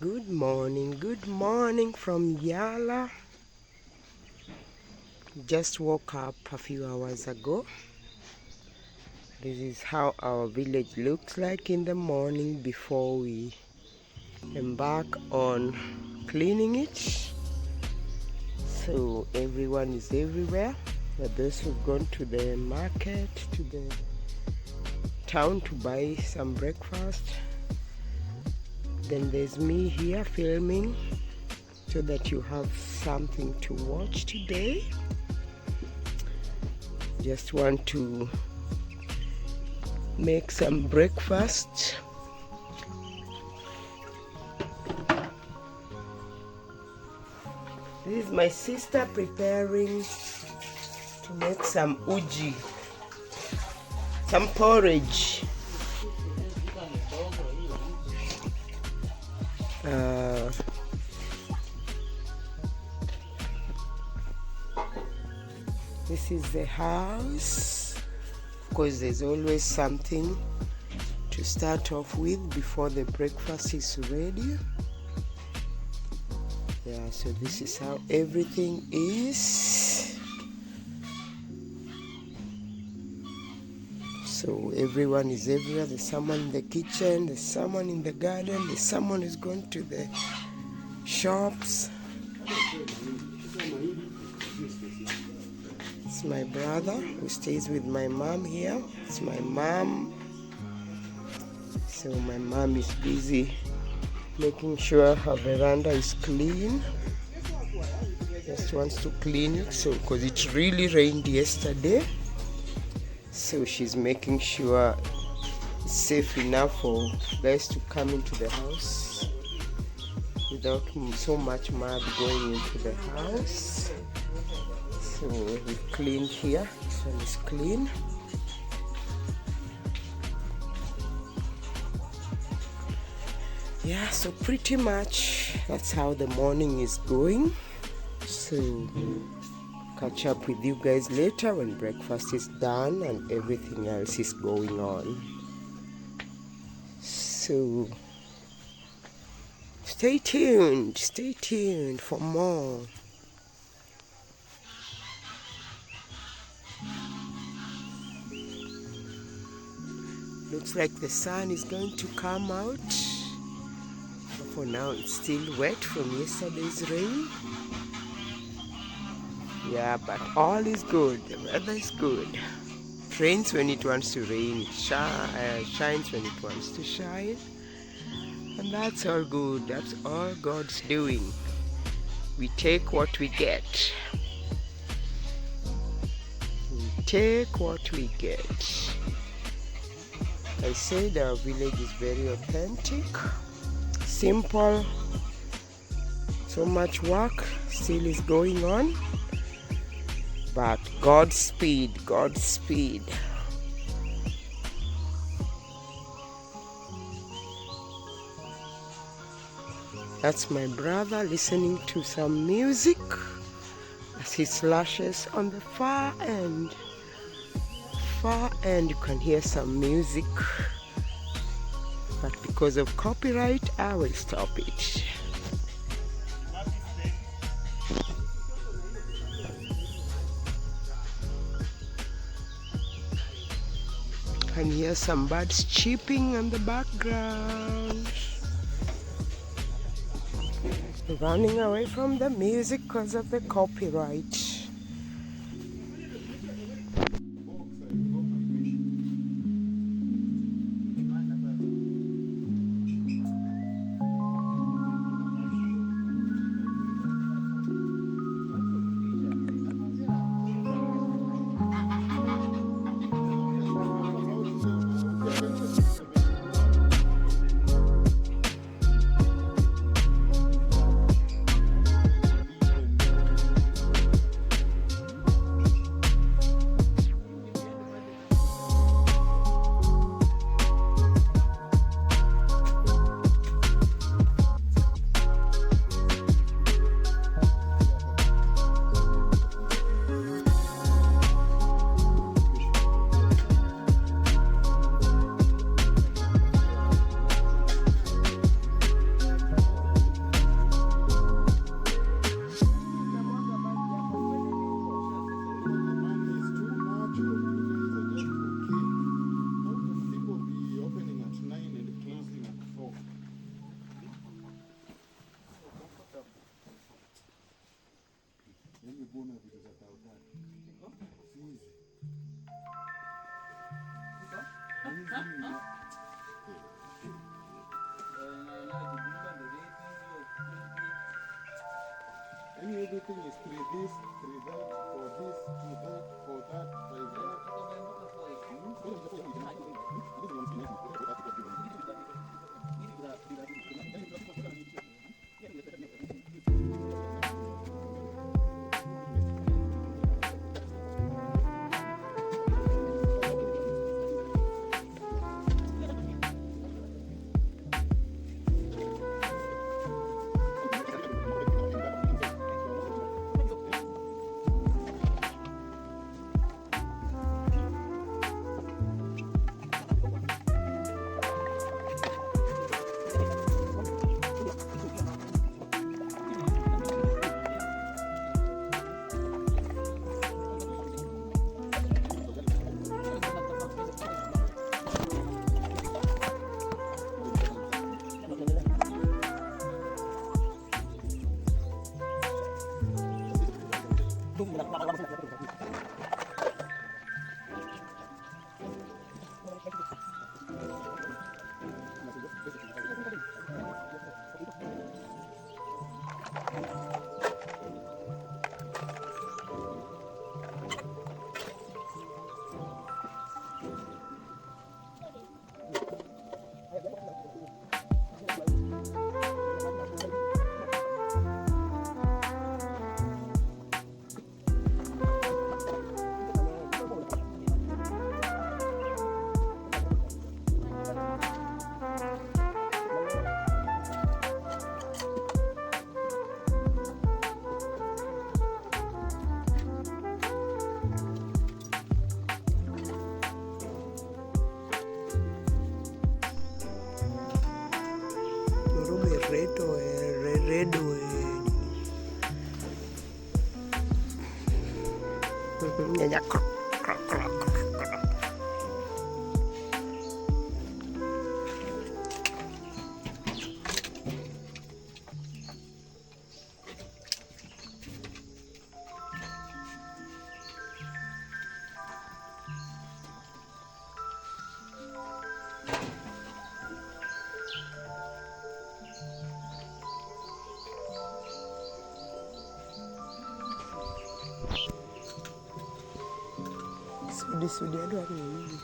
Good morning from Yala. Just woke up a few hours ago. This is how our village looks like in the morning before we embark on cleaning it. So everyone is everywhere. Those who've gone to the market, to the town to buy some breakfast. Then there's me here filming so that you have something to watch today. Just want to make some breakfast. This is my sister preparing to make some uji, some porridge. This is the house. Of course, there's always something to start off with before the breakfast is ready. Yeah, so this is how everything is. So everyone is everywhere. There's someone in the kitchen, there's someone in the garden, there's someone who's going to the shops. It's my brother who stays with my mom here. It's my mom. So my mom is busy making sure her veranda is clean. Just wants to clean it, so because it really rained yesterday. So she's making sure it's safe enough for guys to come into the house without so much mud going into the house. So we've cleaned here. This one is clean. Yeah, so pretty much that's how the morning is going. So catch up with you guys later when breakfast is done and everything else is going on. So stay tuned for more. Looks like the sun is going to come out. For now it's still wet from yesterday's rain. Yeah, but all is good. The weather is good. It rains when it wants to rain. It shines when it wants to shine. And that's all good. That's all God's doing. We take what we get. We take what we get. I said our village is very authentic, simple. So much work still is going on. But Godspeed. That's my brother listening to some music as he slashes on the far end. You can hear some music. But because of copyright, I will stop it. Can hear some birds chirping in the background. Running away from the music because of the copyright. Everything is 3 this, 3 that, 4 this, 2 that, 4 that, 5 that. Sudi aduh hari ini.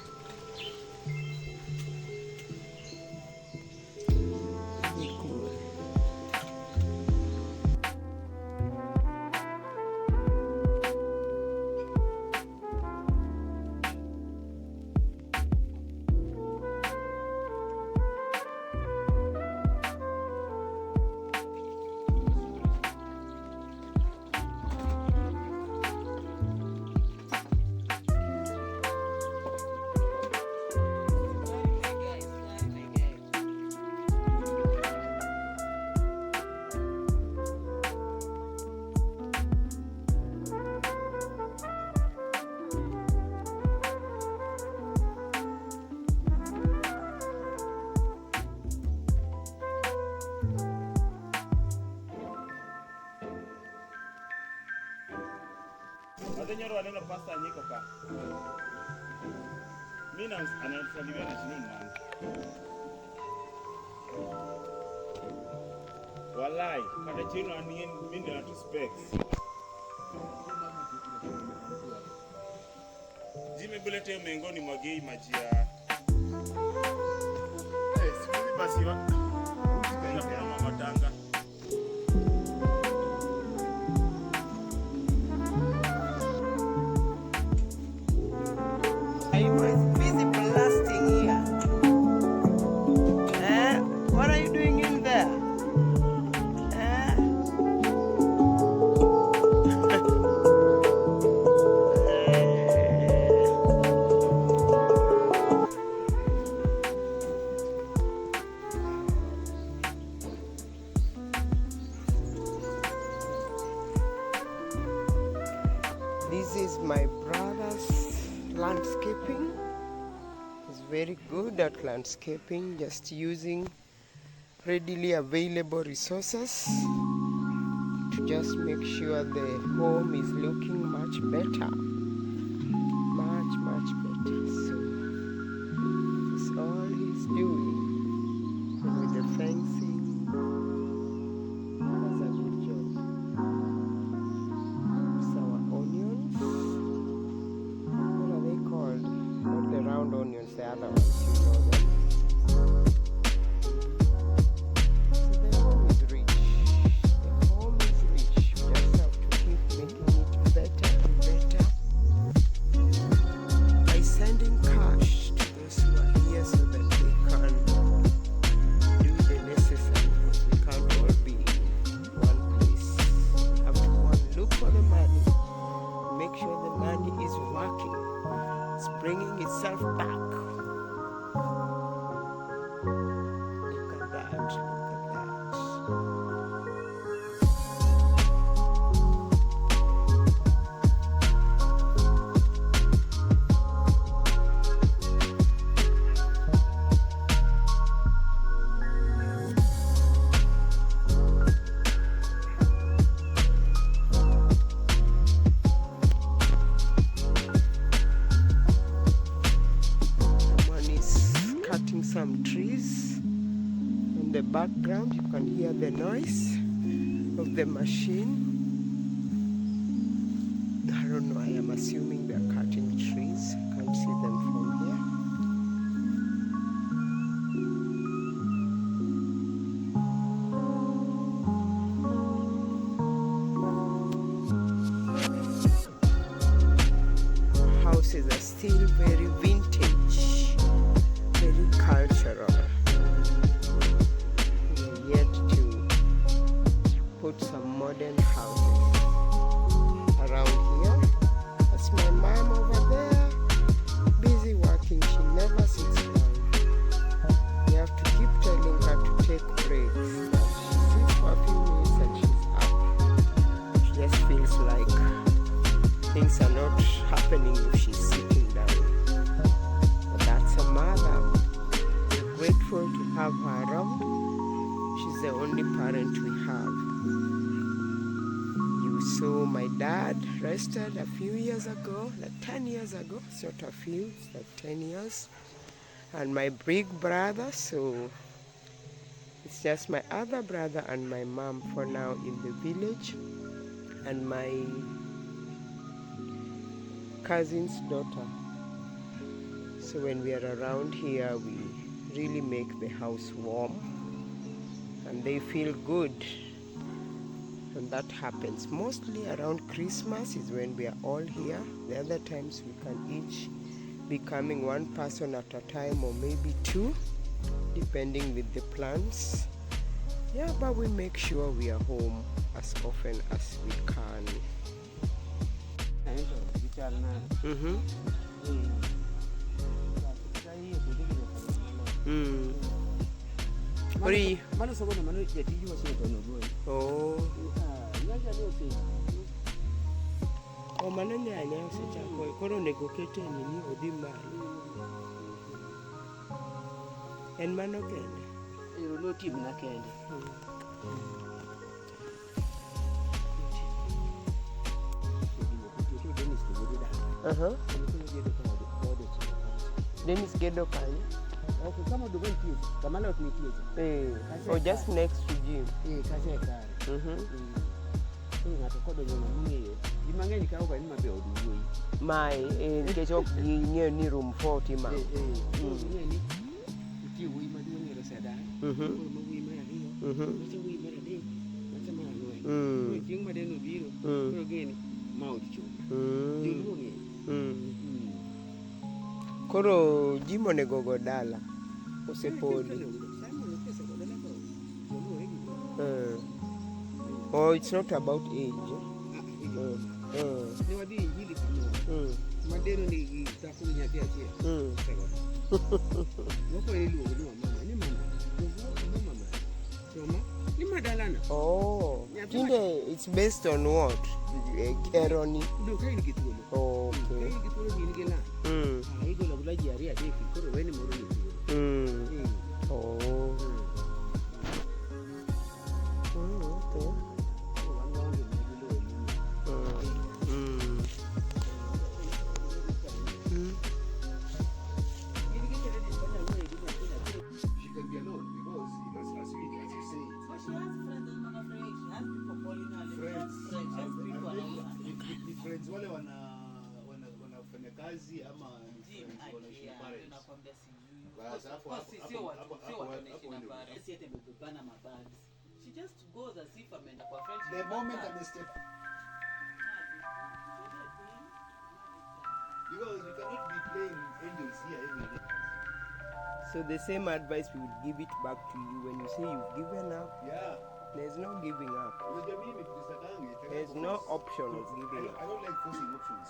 Nyoro wanaenda pasta nyiko ka. Mimi anasalimia na chini nani? Wallahi, kada chini ani mimi na tu specs. Jime bulete mengoni mwagei maji ya. Siku basi wa. Tena kwa matanga. I was busy blasting here. What are you doing in there? This is my brother's landscaping. He's very good at landscaping, just using readily available resources to just make sure the home is looking much better. Much better. So ground onions, the other ones, you know them. So the home is rich. The home is rich. We just have to keep making it better and better by sending cash to those who are here so that they can do the necessary, because we can't all be in one place. We have to go and look for the money, make sure the money is working, it's bringing itself back. Look at that, look at that. Some trees in the background. You can hear the noise of the machine. I don't know, I am assuming they are cutting trees. Can't see them from here. Houses are still very vintage, very cultural. We are yet to put some modern houses around here. That's my mom over there, busy working. She never sits down. You have to keep telling her to take breaks. But she sits for a few minutes and she's up. She just feels like things are not happening if she's sitting down. That's a mother. We're grateful to have her around. She's the only parent we have. You saw my dad rested a few years ago, like 10 years ago. It's not a few, it's like 10 years. And my big brother, so it's just my other brother and my mom for now in the village. And my cousin's daughter. So when we are around here, we really make the house warm and they feel good. And that happens mostly around Christmas is when we are all here. The other times we can each be coming one person at a time or maybe two, depending with the plans. Yeah, but we make sure we are home as often as we can. Mm-hmm. Oh, mano nyanya osechako koro nego kete nini odhi malo. En mano kende. No team na kende. Dennis Gedo kanyo. Okay, kama do when team, kama lot ni team. Or just next to gym. Kache kare. Ngato kodo nyama ng'eyo. Ji mang'eny kawo ga ni mabe oduoyi. Mai nikech ok ging'eyo ni room 40 ma. Ng'eyo ni iti wuoyi maduong' ng'ero seda. Koro wuoyi mar ariyo. Wacha wuoyi mar adek. Wacha mar ang'wen. Koro chieng' ma deno biro. Koro gini ma odcho. Joluo ng'eyo. Koro jimo nego go dala. Osepodi. Oh, it's not about age. Oh, it's based on what? Keroni. Oh, okay. Oh. Friends wale wanafanya kazi ama friends wanaishi pale? Basi hapo Sio watu wanaishi na parents yet amebebana mabags. She just goes as if ameenda kwa friends. the moment I step, because you cannot be playing angels here every day. So the same advice we will give it back to you when you say you've given up. Yeah. There's no giving up. Unajua mimi tukisakange. There's no option of giving up. I don't like forcing options.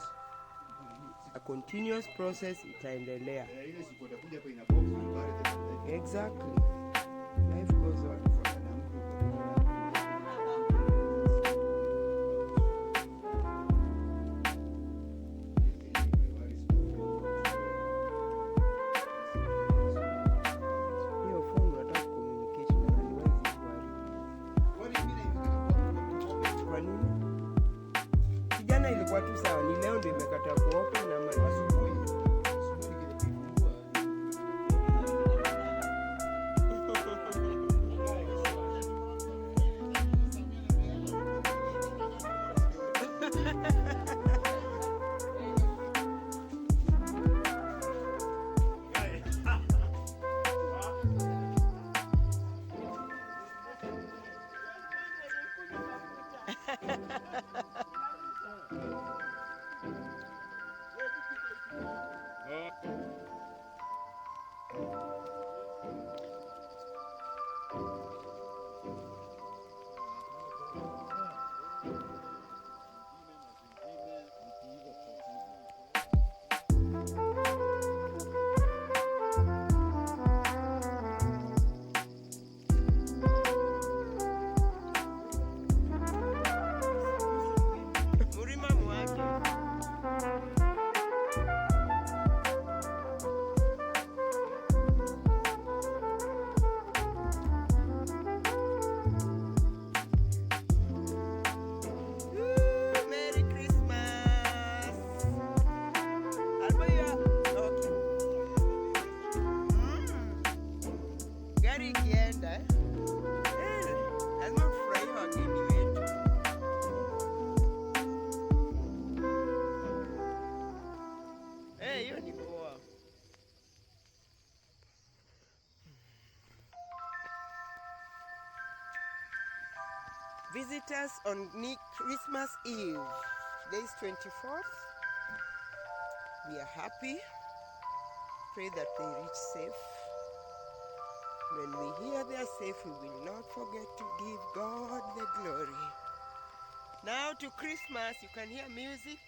A continuous process itaendelea. Ile siku atakuja hapa ina box pale. Exactly. Life goes on. Hiyo phone unataka communicate na nani wazi kwa nini? Kijana ilikuwa tu sawa, ni leo ndio imekataa kuopen ama visitors on Christmas Eve. Today is 24th. We are happy. Pray that they reach safe. When we hear they are safe, we will not forget to give God the glory. Now to Christmas, you can hear music.